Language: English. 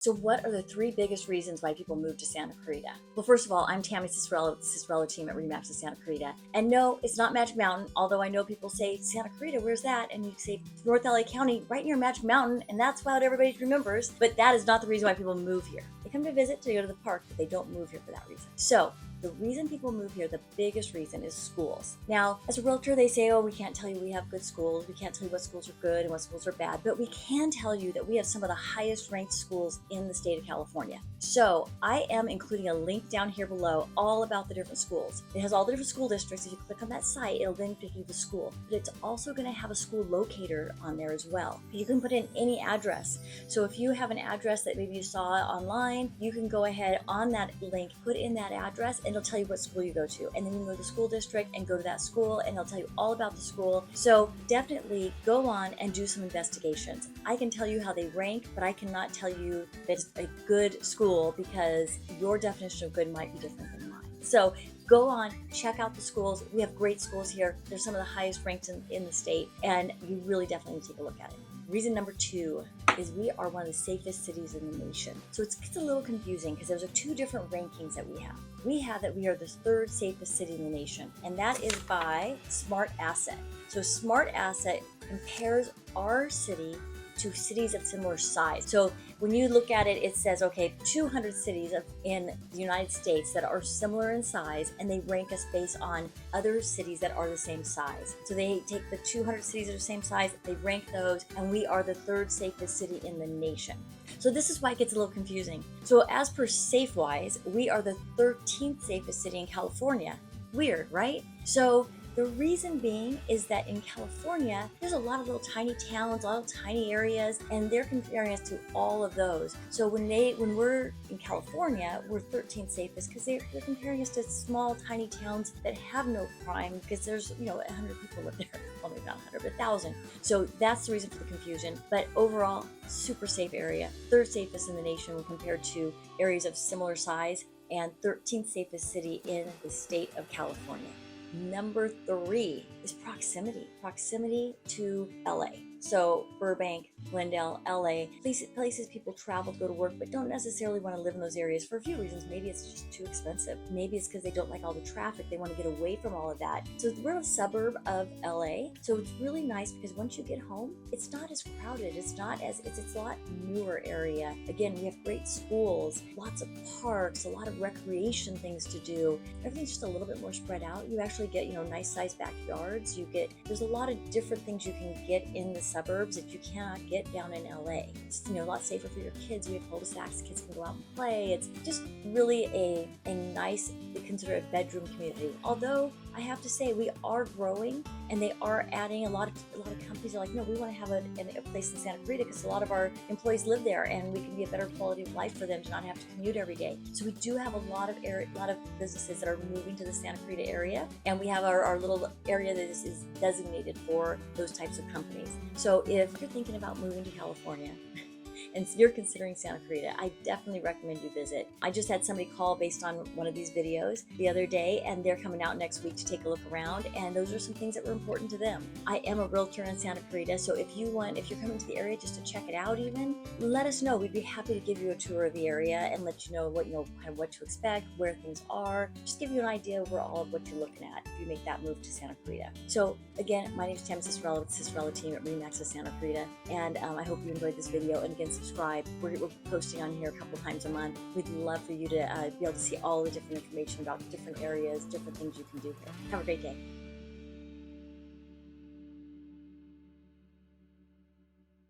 So what are the three biggest reasons why people move to Santa Clarita? Well, first of all, I'm Tami Cicerello with the Cicerello team at RE/MAX of Santa Clarita. And no, it's not Magic Mountain, although I know people say, Santa Clarita, where's that? And you say North LA County, right near Magic Mountain, and that's what everybody remembers. But that is not the reason why people move here. They come to visit, to go to the park, but they don't move here for that reason. So the reason people move here, the biggest reason, is schools. Now, as a realtor, they say, oh, we can't tell you we have good schools. We can't tell you what schools are good and what schools are bad. But we can tell you that we have some of the highest ranked schools in the state of California. So I am including a link down here below all about the different schools. It has all the different school districts. If you click on that site, it'll then take you to the school. But it's also going to have a school locator on there as well. You can put in any address. So if you have an address that maybe you saw online, you can go ahead on that link, put in that address, and it'll tell you what school you go to. And then you can go to the school district and go to that school, and it'll tell you all about the school. So definitely go on and do some investigations. I can tell you how they rank, but I cannot tell you that it's a good school because your definition of good might be different than mine. So go on, check out the schools. We have great schools here. They're some of the highest ranked in the state, and you really definitely need to take a look at it. Reason number 2 is we are one of the safest cities in the nation. So it's a little confusing because there's two different rankings that we have. We have that we are the 3rd safest city in the nation, and that is by Smart Asset. So Smart Asset compares our city to cities of similar size. So when you look at it, it says, okay, 200 cities in the United States that are similar in size, and they rank us based on other cities that are the same size. So they take the 200 cities that are the same size, they rank those, and we are the 3rd safest city in the nation. So this is why it gets a little confusing. So as per SafeWise, we are the 13th safest city in California. Weird, right? So the reason being is that in California, there's a lot of little tiny towns, a lot of tiny areas, and they're comparing us to all of those. So when we're in California, we're 13th safest because they're comparing us to small, tiny towns that have no crime because there's, 100 people live there. Well, maybe not 100, but 1,000. So that's the reason for the confusion. But overall, super safe area, 3rd safest in the nation when compared to areas of similar size, and 13th safest city in the state of California. Number 3 is proximity to LA. So Burbank, Glendale, LA, places people travel to go to work, but don't necessarily want to live in those areas for a few reasons. Maybe it's just too expensive. Maybe it's because they don't like all the traffic. They want to get away from all of that. So we're a suburb of LA. So it's really nice because once you get home, it's not as crowded. It's a lot newer area. Again, we have great schools, lots of parks, a lot of recreation things to do. Everything's just a little bit more spread out. You actually get, nice sized backyards. There's a lot of different things you can get in the suburbs that you cannot get down in LA. It's a lot safer for your kids. We have cul-de-sacs, kids can go out and play. It's just really a nice, they consider it a bedroom community. Although I have to say we are growing and they are adding a lot of companies are like, no, we want to have a place in Santa Clarita because a lot of our employees live there and we can be a better quality of life for them to not have to commute every day. So we do have a lot of businesses that are moving to the Santa Clarita area, and we have our little area that is designated for those types of companies. So if you're thinking about moving to California and you're considering Santa Clarita, I definitely recommend you visit. I just had somebody call based on one of these videos the other day, and they're coming out next week to take a look around, and those are some things that were important to them. I am a realtor in Santa Clarita, so if you're coming to the area just to check it out even, let us know. We'd be happy to give you a tour of the area and let you know what to expect, where things are, just give you an idea overall of what you're looking at if you make that move to Santa Clarita. So again, my name is Tami Cicerello with the Cicerello team at RE/MAX of Santa Clarita, and I hope you enjoyed this video. And again, subscribe. We're posting on here a couple times a month. We'd love for you to be able to see all the different information about different areas, different things you can do here. Have a great day.